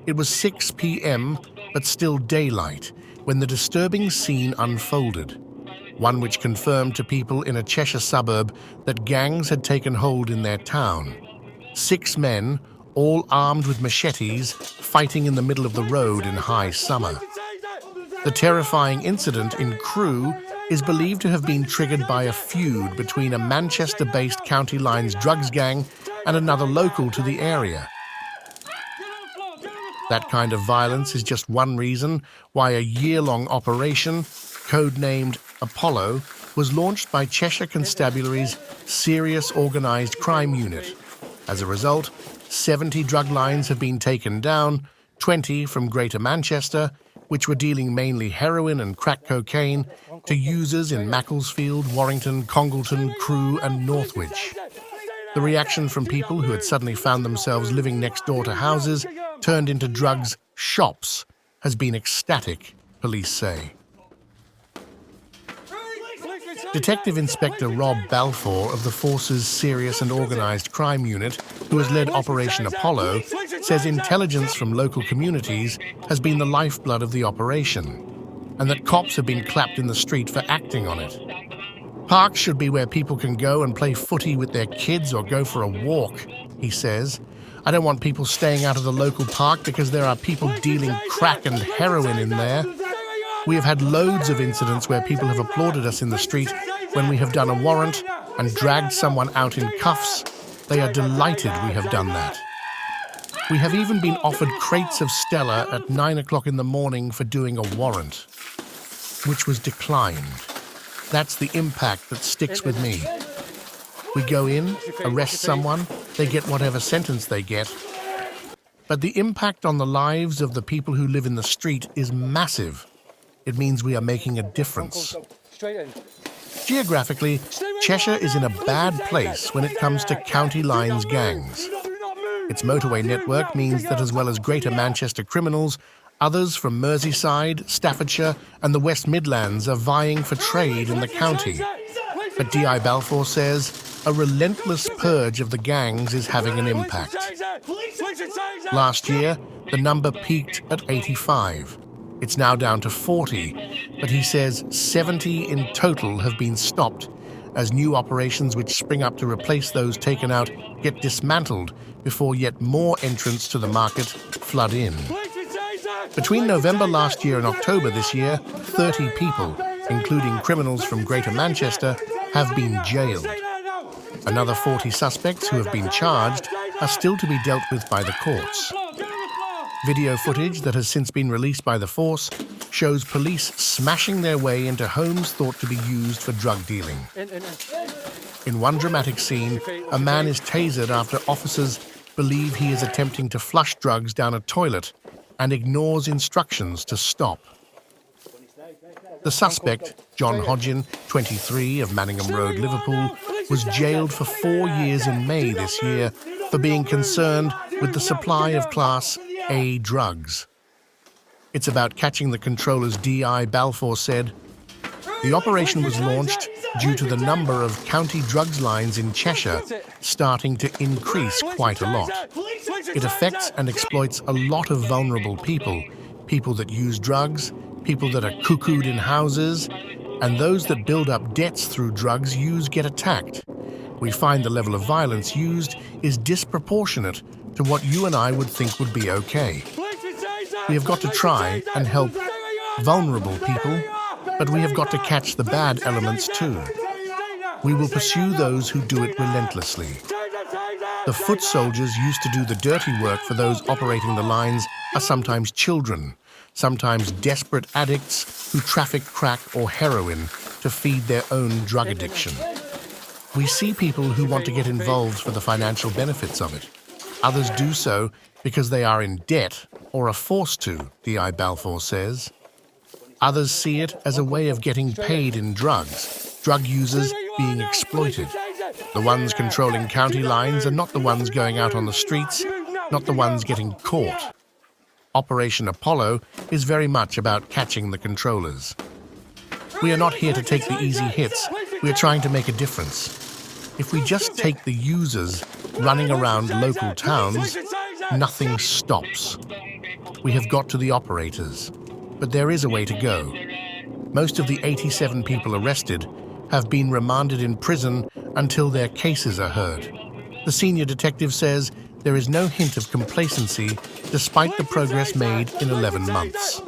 It was 6 p.m., but still daylight, when the disturbing scene unfolded, one which confirmed to people in a Cheshire suburb that gangs had taken hold in their town. 6 men, all armed with machetes, fighting in the middle of the road in high summer. The terrifying incident in Crewe is believed to have been triggered by a feud between a Manchester-based County Lines drugs gang and another local to the area. That kind of violence is just one reason why a year-long operation, codenamed Apollo, was launched by Cheshire Constabulary's Serious Organised Crime Unit. As a result, 70 drug lines have been taken down, 20 from Greater Manchester, which were dealing mainly heroin and crack cocaine, to users in Macclesfield, Warrington, Congleton, Crewe and Northwich. The reaction from people who had suddenly found themselves living next door to houses turned into drugs shops has been ecstatic, police say. Detective Inspector Rob Balfour of the Force's Serious and Organised Crime Unit, who has led Operation Apollo, says intelligence from local communities has been the lifeblood of the operation, and that cops have been clapped in the street for acting on it. Parks should be where people can go and play footy with their kids or go for a walk, he says. I don't want people staying out of the local park because there are people dealing crack and heroin in there. We have had loads of incidents where people have applauded us in the street when we have done a warrant and dragged someone out in cuffs. They are delighted we have done that. We have even been offered crates of Stella at 9 o'clock in the morning for doing a warrant, which was declined. That's the impact that sticks with me. We go in, arrest someone, they get whatever sentence they get. But the impact on the lives of the people who live in the street is massive. It means we are making a difference. Geographically, Cheshire is in a bad place when it comes to County Lines gangs. Its motorway network means that as well as Greater Manchester criminals, others from Merseyside, Staffordshire and the West Midlands are vying for trade in the county. But D.I. Balfour says a relentless purge of the gangs is having an impact. Last year, the number peaked at 85. It's now down to 40, but he says 70 in total have been stopped as new operations which spring up to replace those taken out get dismantled before yet more entrants to the market flood in. Between November last year and October this year, 30 people, including criminals from Greater Manchester, have been jailed. Another 40 suspects who have been charged are still to be dealt with by the courts. Video footage that has since been released by the Force shows police smashing their way into homes thought to be used for drug dealing. In one dramatic scene, a man is tasered after officers believe he is attempting to flush drugs down a toilet and ignores instructions to stop. The suspect, John Hodgin, 23, of Manningham Road, Liverpool, was jailed for 4 years in May this year for being concerned with the supply of Class A drugs. It's about catching the controllers, D.I. Balfour said. The operation was launched due to the number of county drugs lines in Cheshire starting to increase quite a lot. It affects and exploits a lot of vulnerable people, people that use drugs, people that are cuckooed in houses, and those that build up debts through drugs get attacked. We find the level of violence used is disproportionate to what you and I would think would be okay. We have got to try and help vulnerable people, but we have got to catch the bad elements too. We will pursue those who do it relentlessly. The foot soldiers used to do the dirty work for those operating the lines are sometimes children, sometimes desperate addicts who traffic crack or heroin to feed their own drug addiction. We see people who want to get involved for the financial benefits of it. Others do so because they are in debt or are forced to, D.I. Balfour says. Others see it as a way of getting paid in drugs, drug users being exploited. The ones controlling county lines are not the ones going out on the streets, not the ones getting caught. Operation Apollo is very much about catching the controllers. We are not here to take the easy hits. We are trying to make a difference. If we just take the users running around local towns, nothing stops. We have got to the operators, but there is a way to go. Most of the 87 people arrested have been remanded in prison until their cases are heard. The senior detective says there is no hint of complacency despite the progress made in 11 months.